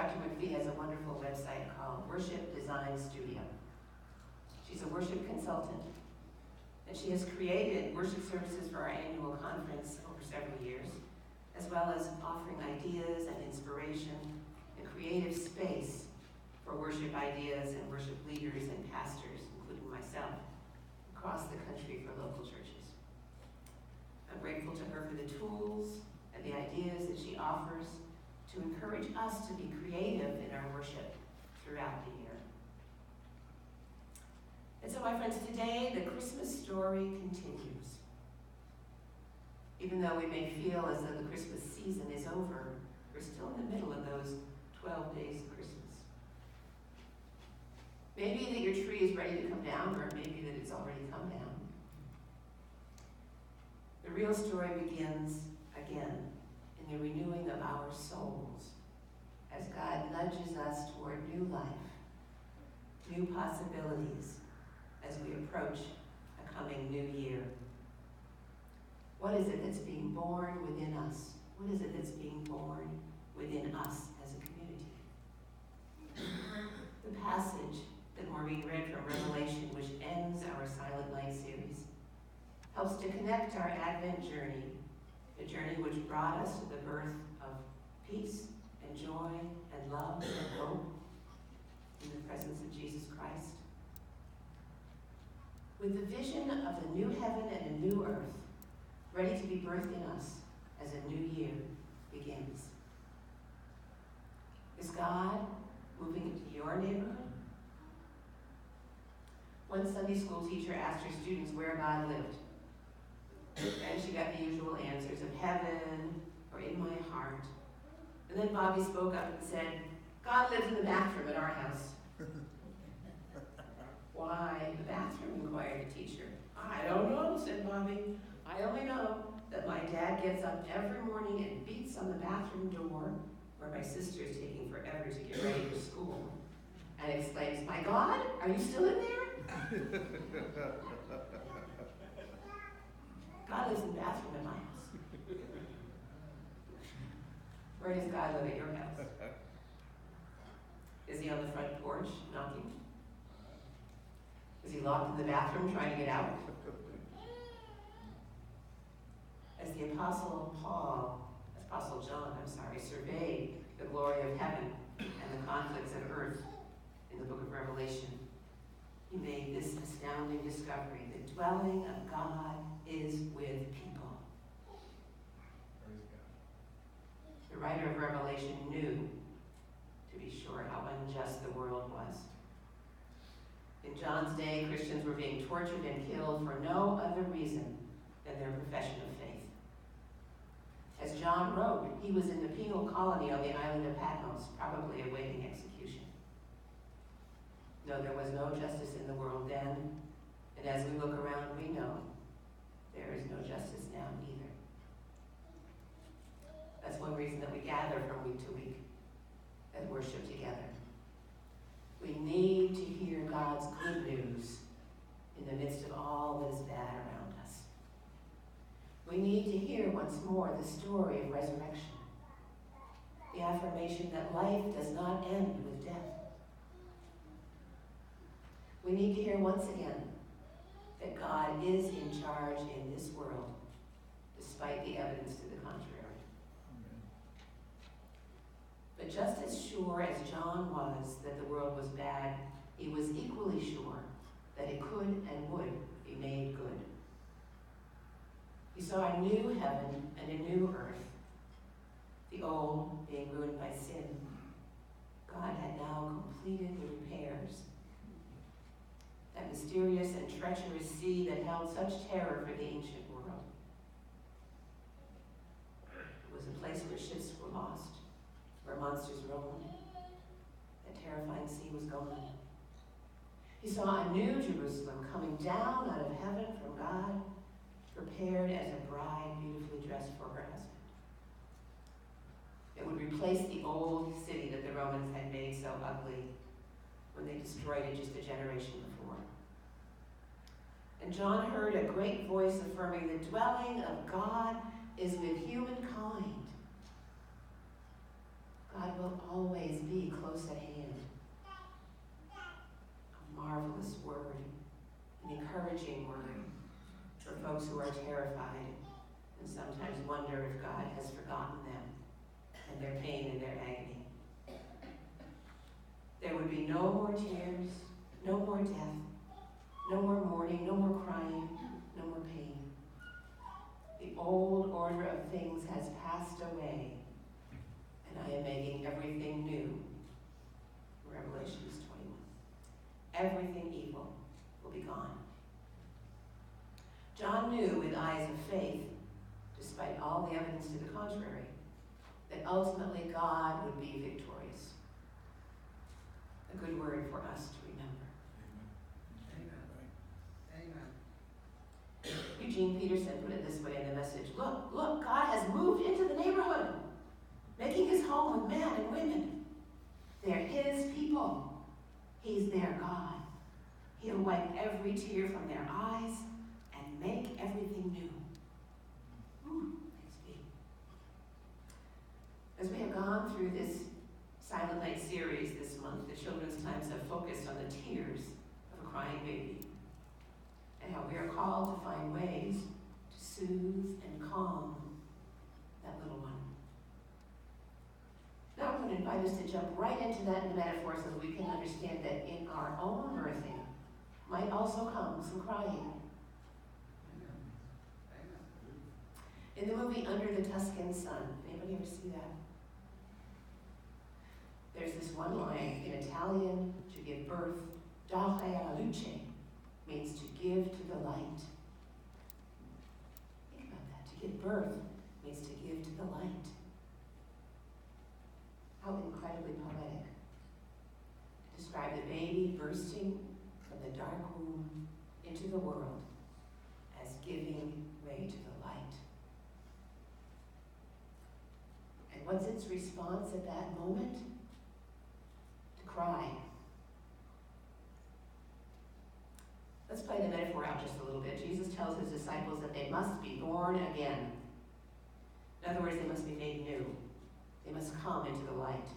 Dr. McPhee has a wonderful website called Worship Design Studio. She's a worship consultant, and she has created worship services for our annual conference over several years, as well as offering ideas and inspiration and creative space for worship ideas and worship leaders and pastors, including myself, across the country for local churches. I'm grateful to her for the tools and the ideas that she offers to encourage us to be creative in our worship throughout the year. And so, my friends, today the Christmas story continues. Even though we may feel as though the Christmas season is over, we're still in the middle of those 12 days of Christmas. Maybe that your tree is ready to come down, or maybe that it's already come down. The real story begins again in the renewing of our souls as God nudges us toward new life, new possibilities as we approach a coming new year. What is it that's being born within us? What is it that's being born within us as a community? The passage that Maureen read from Revelation, which ends our Silent Night series, helps to connect our Advent journey, the journey which brought us to the birth of peace and joy and love and hope in the presence of Jesus Christ, with the vision of a new heaven and a new earth ready to be birthed in us as a new year begins. Is God moving into your neighborhood? One Sunday school teacher asked her students where God lived. And she got the usual answers of heaven or in my heart. And then Bobby spoke up and said, God lives in the bathroom at our house. Why the bathroom? Inquired the teacher. I don't know, said Bobby. I only know that my dad gets up every morning and beats on the bathroom door, where my sister is taking forever to get ready for school, and exclaims, my God, are you still in there? God lives in the bathroom in my house. Where does God live at your house? Is he on the front porch knocking? Is he locked in the bathroom trying to get out? As the Apostle John, surveyed the glory of heaven and the conflicts of earth in the book of Revelation, he made this astounding discovery: the dwelling of God is with people. The writer of Revelation knew, to be sure, how unjust the world was. In John's day, Christians were being tortured and killed for no other reason than their profession of faith. As John wrote, he was in the penal colony on the island of Patmos, probably awaiting execution. No, there was no justice in the world then, and as we look around, we know there is no justice now either. That's one reason that we gather from week to week and worship together. We need to hear God's good news in the midst of all that is bad around us. We need to hear once more the story of resurrection, the affirmation that life does not end with death. We need to hear once again that God is in charge in this world, despite the evidence to the contrary. But just as sure as John was that the world was bad, he was equally sure that it could and would be made good. He saw a new heaven and a new earth, the old being ruined by sin. God had now completed the repairs. That mysterious and treacherous sea that held such terror for the ancient world. It was a place where ships were lost, where monsters roamed. That terrifying sea was gone. He saw a new Jerusalem coming down out of heaven from God, prepared as a bride beautifully dressed for her husband. It would replace the old city that the Romans had made so ugly when they destroyed it just a generation before. And John heard a great voice affirming, the dwelling of God is with humankind. God will always be close at hand. A marvelous word, an encouraging word for folks who are terrified and sometimes wonder if God has forgotten them and their pain and their agony. There would be no more tears, no more death, no more mourning, no more crying, no more pain. The old order of things has passed away, and I am making everything new. Revelations 21. Everything evil will be gone. John knew with eyes of faith, despite all the evidence to the contrary, that ultimately God would be victorious. A good word for us to remember. Amen. Eugene Peterson put it this way in the Message. Look, God has moved into the neighborhood, making his home with men and women. They're his people. He's their God. He'll wipe every tear from their eyes and make everything new. Ooh, thanks be. As we have gone through this Silent Night series this month, the Children's Times have focused on the tears of a crying baby and how we are called to find ways to soothe and calm that little one. Now I'm going to invite us to jump right into that in the metaphor so that we can understand that in our own birthing might also come some crying. In the movie Under the Tuscan Sun, anybody ever see that? There's this one line in Italian: to give birth, dare alla luce, means to give to the light. Think about that. To give birth means to give to the light. How incredibly poetic. Describe the baby bursting from the dark womb into the world as giving way to the light. And what's its response at that moment? To cry. Let's play the metaphor out just a little bit. Jesus tells his disciples that they must be born again. In other words, they must be made new. They must come into the light.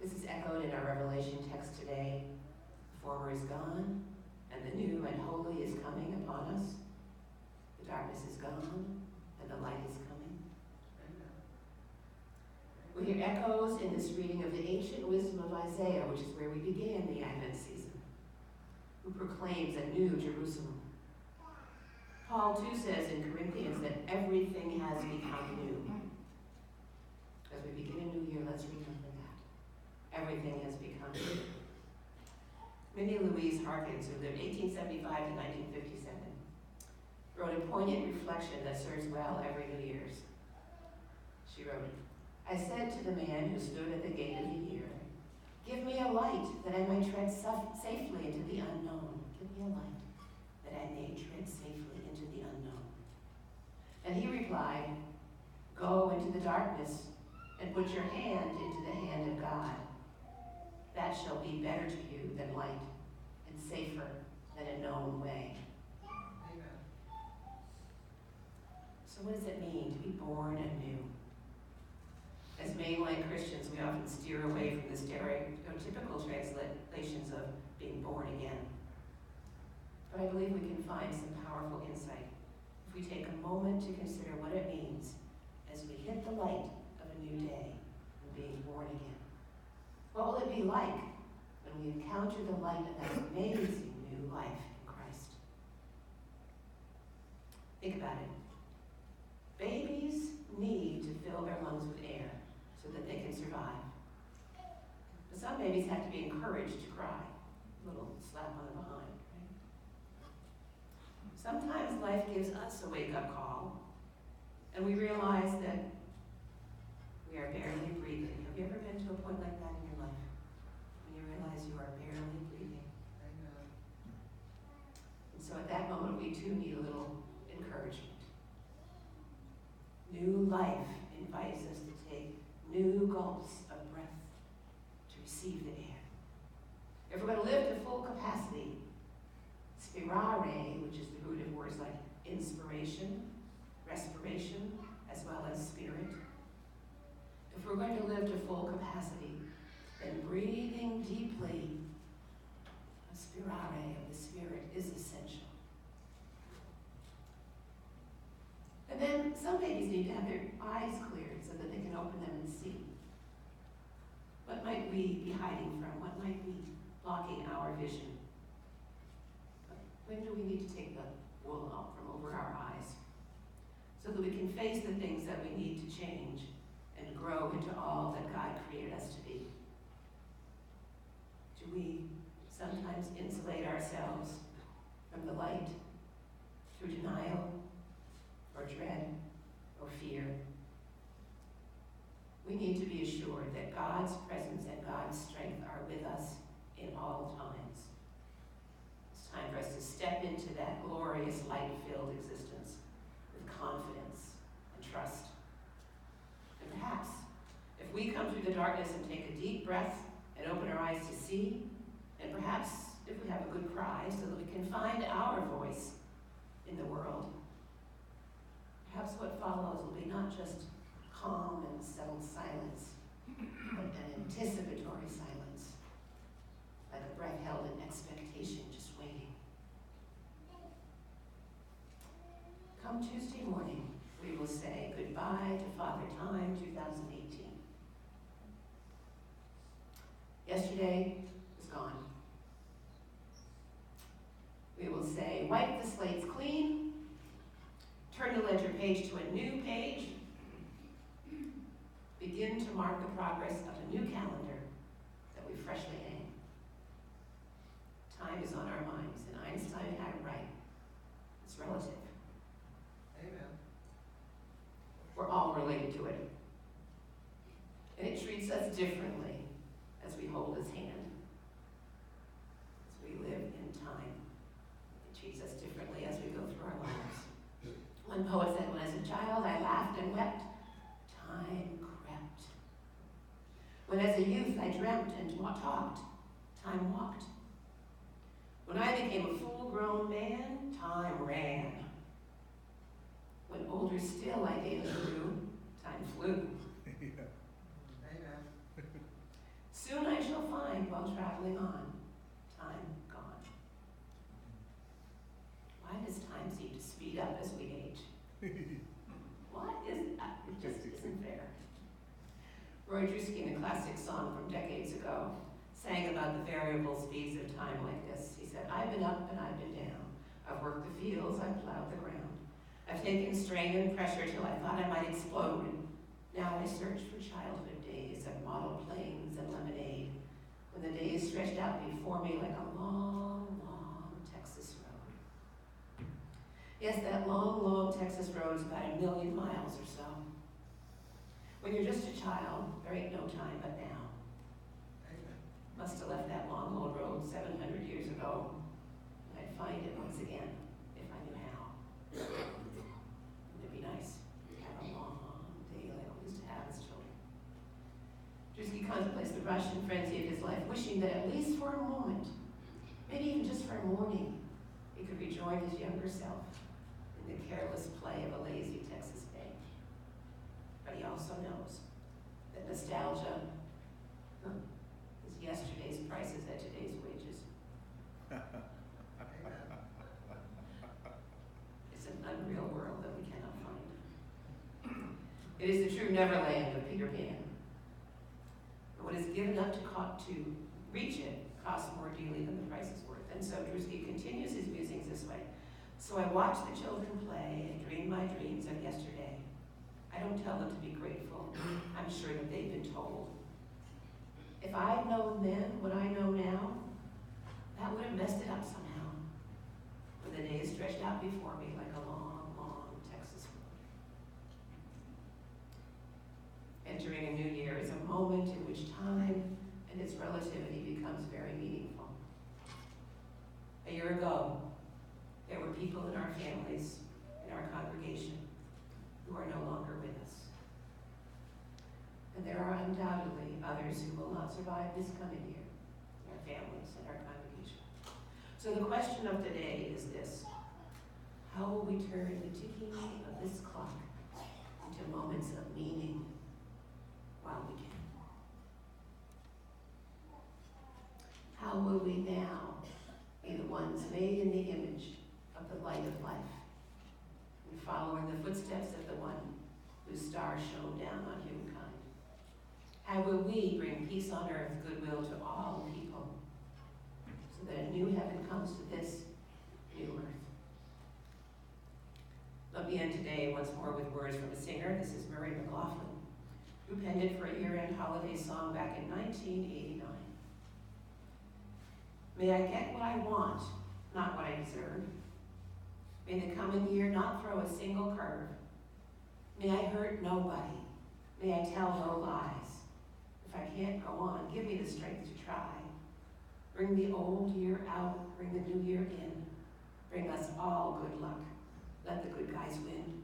This is echoed in our Revelation text today. The former is gone, and the new and holy is coming upon us. The darkness is gone, and the light is coming. We hear echoes in this reading of the ancient wisdom of Isaiah, which is where we began the Advent season, who proclaims a new Jerusalem. Paul too says in Corinthians that everything has become new. As we begin a new year, let's remember that. Everything has become new. Minnie Louise Harkins, who lived 1875 to 1957, wrote a poignant reflection that serves well every New Year's. She wrote, I said to the man who stood at the gate of the year, give me a light that I might tread safely into the unknown. Give me a light that I may tread safely into the unknown. And he replied, go into the darkness and put your hand into the hand of God. That shall be better to you than light and safer than a known way. Amen. So what does it mean to be born anew? As mainline Christians, we often steer away from the stereotypical translations of being born again. But I believe we can find some powerful insight if we take a moment to consider what it means as we hit the light of a new day and being born again. What will it be like when we encounter the light of that amazing new life in Christ? Think about it. Babies need to fill their lungs with air so that they can survive. But some babies have to be encouraged to cry. A little slap on the behind, right? Sometimes life gives us a wake-up call, and we realize that we are barely breathing. Have you ever been to a point like that in your life? When you realize you are barely breathing? And so at that moment, we too need a little encouragement. New life invites us to take new gulps of breath to receive the air. If we're going to live to full capacity, spirare, which is the root of words like inspiration, respiration, as well as spirit. If we're going to live babies need to have their eyes cleared so that they can open them and see. What might we be hiding from? What might be blocking our vision? When do we need to take the wool out from over our eyes so that we can face the things that we need to change and grow into all that God created us to be? Do we sometimes insulate ourselves from the light through denial or dread or fear? We need to be assured that God's presence and God's strength are with us in all times. It's time for us to step into that glorious light-filled existence with confidence and trust. And perhaps, if we come through the darkness and take a deep breath and open our eyes to see, and perhaps if we have a good cry so that we can find our voice in the world, perhaps what follows will be not just calm and settled silence, but an anticipatory silence, like a breath held in expectation, just waiting. Come Tuesday morning, we will say goodbye to Father Time 2018. Yesterday is gone. We will say, wipe the slates clean, turn the ledger page to a new page, begin to mark the progress of a new calendar that we freshly hang. Time is on our minds, and Einstein had it right. It's relative. Amen. We're all related to it. And it treats us differently as we hold its hand. As we live in time, it treats us differently as we go through our lives. One poet said, when as a child I laughed and wept, time crept. When as a youth I dreamt and talked, time walked. When I became a full-grown man, time ran. When older still I daily grew, time flew. Amen. Soon I shall find, while traveling on, time gone. Why does time seem to speed up as we age? What is that? It just isn't fair. Roy Drusky, in a classic song from decades ago, sang about the variable speeds of time like this. He said, I've been up and I've been down. I've worked the fields, I've plowed the ground. I've taken strain and pressure till I thought I might explode. Now I search for childhood days of model planes and lemonade, when the days stretched out before me like a long, long Texas road. Yes, that long, long Texas road is about 1,000,000 miles or so. When you're just a child, there ain't no time but now. Amen. Must have left that long old road 700 years ago, and I'd find it once again if I knew how. It'd be nice to have a long day like we used to have as children. Drusky contemplates the rush and frenzy of his life, wishing that at least for a moment, maybe even just for a morning, he could rejoin his younger self in the careless play of a lazy Texas day. But he also knows that nostalgia is yesterday's prices at today's wages. Amen. It's an unreal world that we cannot find. It is the true Neverland of Peter Pan. But what is given up to reach it costs more dearly than the price is worth. And so Drusky continues his musings this way. So I watch the children play and dream my dreams of yesterday. I don't tell them to be grateful. I'm sure that they've been told. If I'd known then what I know now, that would have messed it up somehow. When the day is stretched out before me like a long, long Texas road. Entering a new year is a moment in which time and its relativity becomes very meaningful. A year ago, there were people in our families, in our congregation, who are no longer with us. And there are undoubtedly others who will not survive this coming year, in our families and our congregation. So the question of the day is this: how will we turn the ticking of this clock into moments of meaning while we can? How will we now be the ones made in the image of the light of life, and following the footsteps of the one How will we bring peace on earth, goodwill to all people, so that a new heaven comes to this new earth? Let me end today once more with words from a singer. This is Murray McLaughlin, who penned it for a year-end holiday song back in 1989. May I get what I want, not what I deserve. May the coming year not throw a single curve. May I hurt nobody. May I tell no lies. If I can't go on, give me the strength to try. Bring the old year out, bring the new year in. Bring us all good luck. Let the good guys win.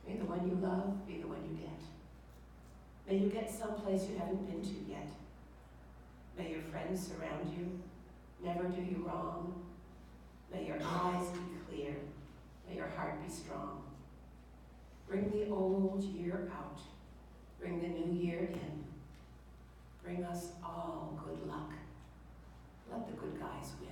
May the one you love be the one you get. May you get someplace you haven't been to yet. May your friends surround you, never do you wrong. May your eyes be clear. May your heart be strong. Bring the old year out. Bring the new year in. Bring us all good luck. Let the good guys win.